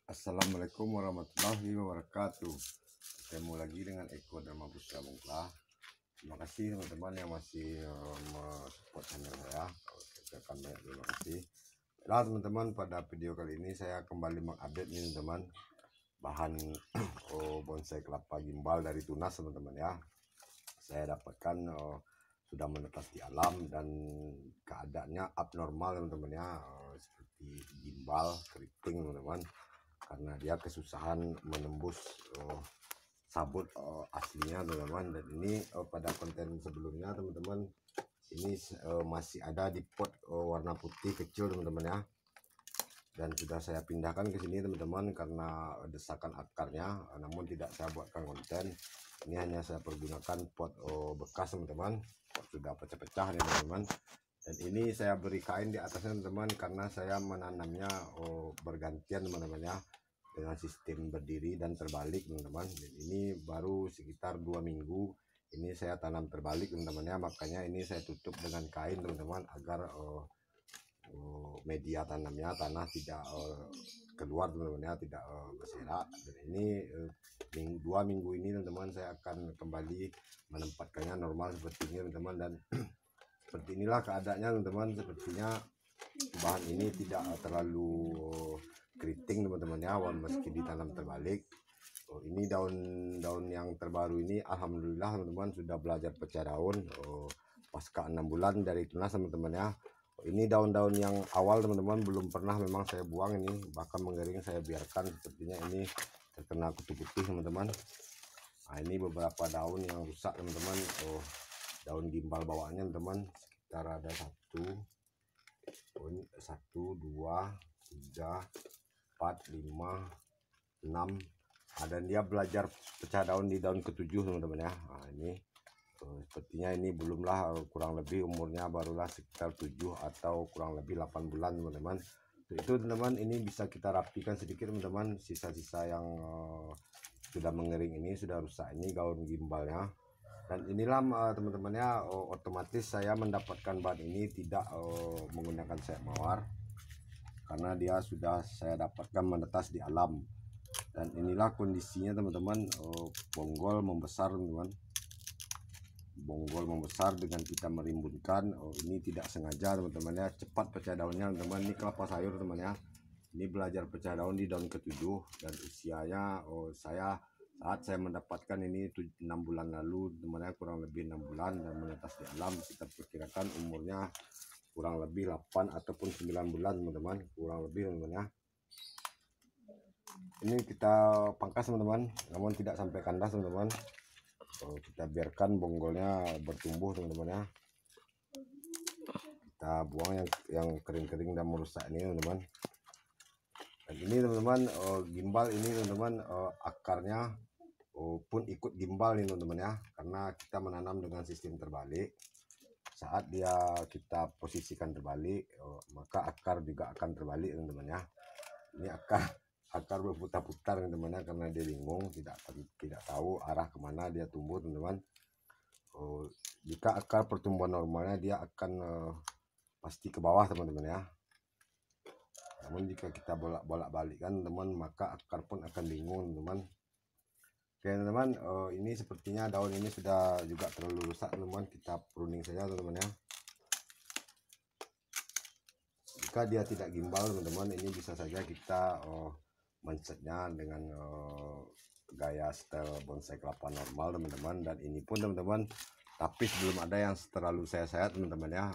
Assalamualaikum warahmatullahi wabarakatuh. Ketemu lagi dengan Eko dan Mabusya Bungklah. Terima kasih teman-teman yang masih support channel saya. Saya akan banyak terima kasih. Nah teman-teman, pada video kali ini saya kembali mengupdate nih teman-teman bahan bonsai kelapa gimbal dari Tunas teman-teman ya. Saya dapatkan sudah menetas di alam dan keadaannya abnormal teman-teman ya, seperti gimbal keriting teman-teman, karena dia kesusahan menembus sabut aslinya teman-teman. Dan ini pada konten sebelumnya teman-teman, ini masih ada di pot warna putih kecil teman-teman ya, dan sudah saya pindahkan ke sini teman-teman karena desakan akarnya, namun tidak saya buatkan konten. Ini hanya saya pergunakan pot bekas teman-teman, sudah pecah-pecah nih teman-teman. Dan ini saya beri kain di atasnya teman-teman karena saya menanamnya bergantian teman-teman ya, dengan sistem berdiri dan terbalik teman-teman. Dan ini baru sekitar 2 minggu ini saya tanam terbalik teman-teman ya, makanya ini saya tutup dengan kain teman-teman agar media tanamnya, tanah tidak keluar teman-teman ya, tidak berserak. Dan ini 2 minggu ini teman-teman saya akan kembali menempatkannya normal seperti ini teman-teman. Dan seperti inilah keadaannya teman-teman, sepertinya bahan ini tidak terlalu keriting teman-teman ya, meski ditanam terbalik. Ini daun-daun yang terbaru ini alhamdulillah teman-teman sudah belajar pecah daun pasca 6 bulan dari Tunas teman-teman ya. Ini daun-daun yang awal teman-teman belum pernah memang saya buang, ini bahkan mengering saya biarkan, sepertinya ini terkena kutu putih teman-teman. Nah ini beberapa daun yang rusak teman-teman, daun gimbal bawaannya teman-teman, sekitar ada 1, 2, 3, 4, 5, 6, dan dia belajar pecah daun di daun ke-7 teman-teman ya. Nah ini sepertinya ini belumlah, kurang lebih umurnya barulah sekitar 7 atau kurang lebih 8 bulan teman-teman. Itu teman-teman, ini bisa kita rapikan sedikit teman-teman, sisa-sisa yang sudah mengering ini, sudah rusak ini daun gimbalnya. Dan inilah teman-teman ya, otomatis saya mendapatkan bahan ini tidak menggunakan sayap mawar karena dia sudah saya dapatkan menetas di alam. Dan inilah kondisinya teman-teman, bonggol membesar teman-teman, bonggol membesar dengan kita merimbunkan. Ini tidak sengaja teman-teman ya, cepat pecah daunnya teman-teman. Ini kelapa sayur teman ya, ini belajar pecah daun di daun ke-7 dan usianya saat saya mendapatkan ini 6 bulan lalu teman ya, kurang lebih 6 bulan dan menetas di alam. Kita perkirakan umurnya kurang lebih 8 ataupun 9 bulan teman-teman, kurang lebih teman ya. Ini kita pangkas teman-teman, namun tidak sampai kandas teman-teman. Kita biarkan bonggolnya bertumbuh teman-teman ya. Kita buang yang kering-kering dan merusak ini teman-teman. Dan ini teman-teman, gimbal ini teman-teman, akarnya pun ikut gimbal ini teman-teman ya, karena kita menanam dengan sistem terbalik. Saat kita posisikan terbalik, maka akar juga akan terbalik teman-teman ya. Ini akar berputar-putar teman-teman ya, karena dia bingung, tidak tahu arah kemana dia tumbuh teman-teman. Jika akar pertumbuhan normalnya dia akan pasti ke bawah teman-teman ya. Namun jika kita bolak-balikkan teman, maka akar pun akan bingung teman. Oke teman-teman, ini sepertinya daun ini sudah juga terlalu rusak teman, kita pruning saja teman-teman ya. Jika dia tidak gimbal teman-teman, ini bisa saja kita mencetnya dengan gaya style bonsai kelapa normal teman-teman. Dan ini pun teman-teman tapis, belum ada yang terlalu saya sayat teman-teman ya,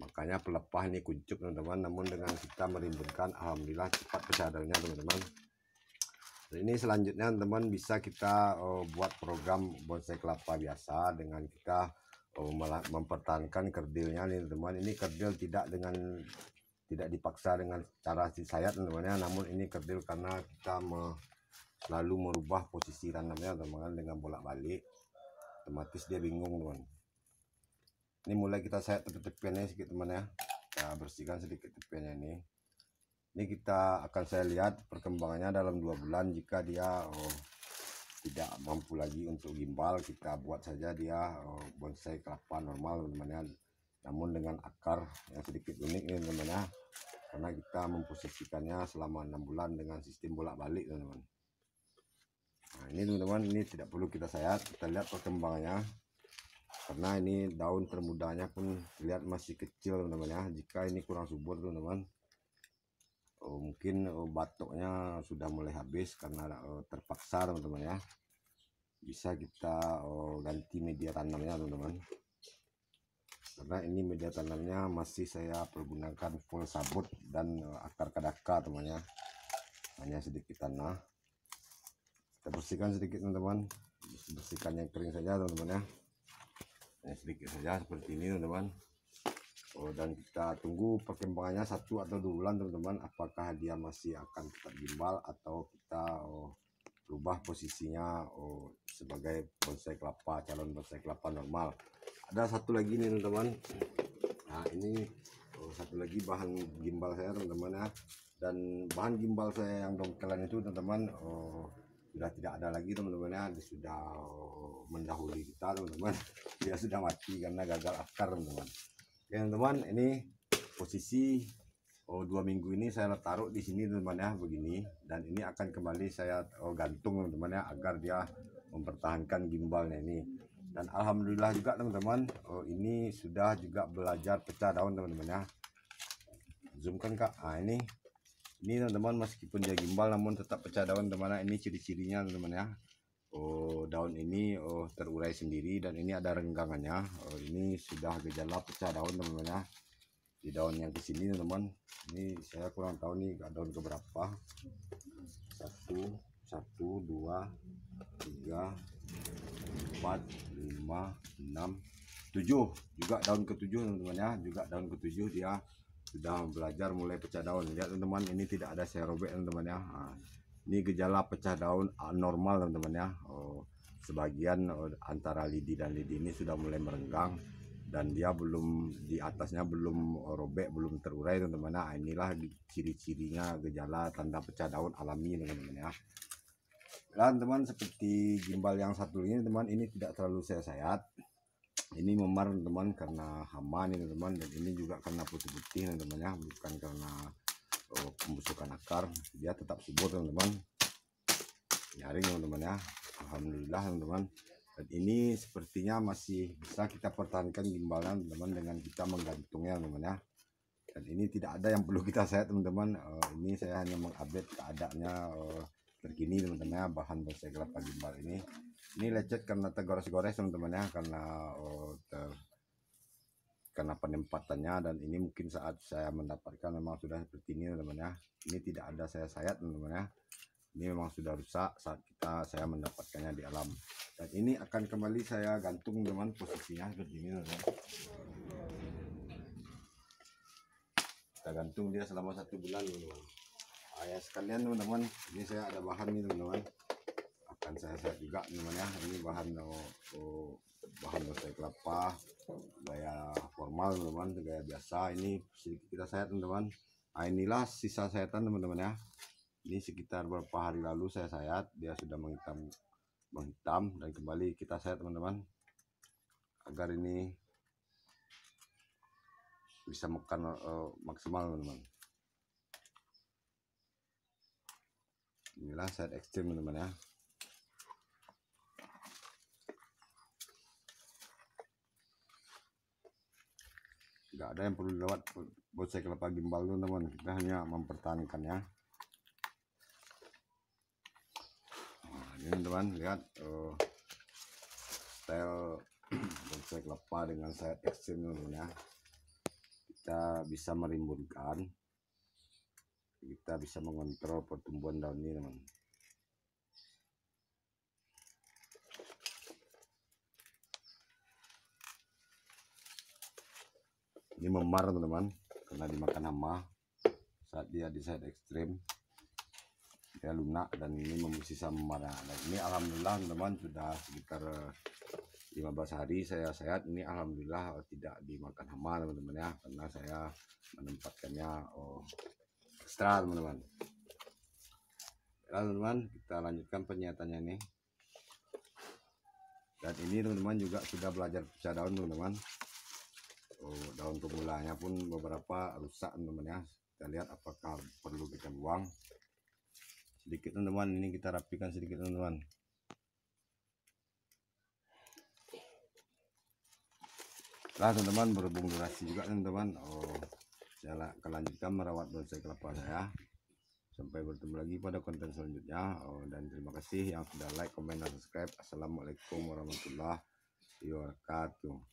makanya pelepah ini kuncup teman-teman. Namun dengan kita merimbunkan, alhamdulillah cepat pecah daunnya teman-teman. Ini selanjutnya teman-teman bisa kita buat program bonsai kelapa biasa dengan kita mempertahankan kerdilnya nih teman-teman. Ini kerdil tidak dipaksa dengan cara disayat teman-teman ya, namun ini kerdil karena kita selalu merubah posisi tanamnya teman-teman dengan bolak-balik, otomatis dia bingung teman. Ini mulai kita sayat tepi-tepiannya sedikit teman ya, kita bersihkan sedikit tepiannya ini. Ini kita akan saya lihat perkembangannya dalam 2 bulan. Jika dia tidak mampu lagi untuk gimbal, kita buat saja dia bonsai kelapa normal teman-teman ya. namun dengan akar yang sedikit unik nih teman-teman ya, karena kita memposisikannya selama 6 bulan dengan sistem bolak-balik teman-teman. Nah ini teman-teman, ini tidak perlu kita sayat, kita lihat perkembangannya, karena ini daun termudanya pun lihat masih kecil teman-teman ya. Jika ini kurang subur teman-teman, mungkin batoknya sudah mulai habis karena terpaksa teman-teman ya, bisa kita ganti media tanamnya teman-teman, karena ini media tanamnya masih saya pergunakan full sabut dan akar kadaka teman-teman ya, hanya sedikit tanah. Kita bersihkan sedikit teman-teman, bersihkan yang kering saja teman-teman ya, hanya sedikit saja seperti ini teman-teman. Dan kita tunggu perkembangannya 1 atau 2 bulan teman-teman, apakah dia masih akan tetap gimbal atau kita berubah posisinya sebagai bonsai kelapa, calon bonsai kelapa normal. Ada satu lagi nih teman-teman, nah ini satu lagi bahan gimbal saya teman-teman ya, dan bahan gimbal saya yang dongkelan itu teman-teman sudah tidak ada lagi teman-teman ya, dia sudah mendahului kita teman-teman, dia sudah mati karena gagal akar teman-teman. Oke teman-teman, ini posisi 2 minggu ini saya taruh di sini teman-teman ya, begini, dan ini akan kembali saya gantung teman-teman ya, agar dia mempertahankan gimbalnya ini. Dan alhamdulillah juga teman-teman, ini sudah juga belajar pecah daun teman-teman ya. Zoom kan kak, nah ini teman-teman, meskipun dia gimbal namun tetap pecah daun teman-teman. Ini ciri-cirinya teman-teman ya. Daun ini terurai sendiri dan ini ada renggangannya. Ini sudah gejala pecah daun teman-teman ya. Di daun yang kesini teman-teman, ini saya kurang tahu nih daun keberapa, 1 2 3 4 5 6 7 juga daun ke-7 teman-teman ya, juga daun ke-7 dia sudah belajar mulai pecah daun. Lihat teman-teman, ini tidak ada saya robek teman-teman ya. Nah, ini gejala pecah daun normal teman-teman ya. Sebagian antara lidi dan lidi ini sudah mulai merenggang dan dia belum, di atasnya belum robek, belum terurai teman-teman. Nah inilah ciri-cirinya gejala tanda pecah daun alami teman-teman ya. Dan teman, seperti gimbal yang satu ini teman, ini tidak terlalu saya sayat, ini memar teman karena hama nih teman, dan ini juga karena putih-putih teman-teman ya, bukan karena pembusukan akar. Dia tetap subur teman-teman, nyaring teman-teman ya, alhamdulillah teman-teman. Dan ini sepertinya masih bisa kita pertahankan gimbalnya teman-teman dengan kita menggantungnya teman-teman ya. Dan ini tidak ada yang perlu kita sayat teman-teman, ini saya hanya mengupdate keadaannya terkini teman-teman ya, bahan bonsai kelapa gimbal ini. Ini lecet karena tergores-gores teman-teman ya, karena penempatannya, dan ini mungkin saat saya mendapatkan memang sudah seperti ini teman-teman ya. Ini tidak ada saya sayat teman-teman ya, ini memang sudah rusak saat saya mendapatkannya di alam. Dan ini akan kembali saya gantung teman, posisinya seperti ini teman-teman. Kita gantung dia selama 1 bulan teman-teman. Ya sekalian teman-teman, ini saya ada bahan nih teman-teman, akan saya sayat juga teman-teman ya. Ini bahan bonsai kelapa gaya formal teman-teman, gaya biasa. Ini sedikit kita sayat teman-teman. Nah inilah sisa sayatan teman-teman ya. Ini sekitar beberapa hari lalu saya sayat, dia sudah menghitam, dan kembali kita sayat teman-teman, agar ini bisa makan maksimal teman-teman. Inilah sayat ekstrim teman-teman ya. Nggak ada yang perlu lewat bonsai kelapa gimbal teman-teman, kita hanya mempertahankannya. Nah, ini teman-teman lihat style bonsai kelapa dengan sayat ekstrim teman-teman ya. Kita bisa merimbunkan, kita bisa mengontrol pertumbuhan daun ini teman. Ini memar teman-teman karena dimakan hama saat dia di side ekstrim, dia lunak dan ini membusisa memar. Dan ini alhamdulillah teman-teman sudah sekitar 15 hari saya sayat, ini alhamdulillah tidak dimakan hama teman-teman ya, karena saya menempatkannya ekstra teman-teman. Teman-teman, kita lanjutkan penyayatannya ini. Dan ini teman-teman juga sudah belajar pecah daun teman-teman. daun pemulanya pun beberapa rusak teman-teman ya. Kita lihat apakah perlu kita buang sedikit teman-teman. Ini kita rapikan sedikit teman-teman. Nah teman-teman, berhubung durasi juga teman-teman, saya akan lanjutkan merawat bonsai kelapa saya. Sampai bertemu lagi pada konten selanjutnya. Dan terima kasih yang sudah like, komen, dan subscribe. Assalamualaikum warahmatullahi wabarakatuh.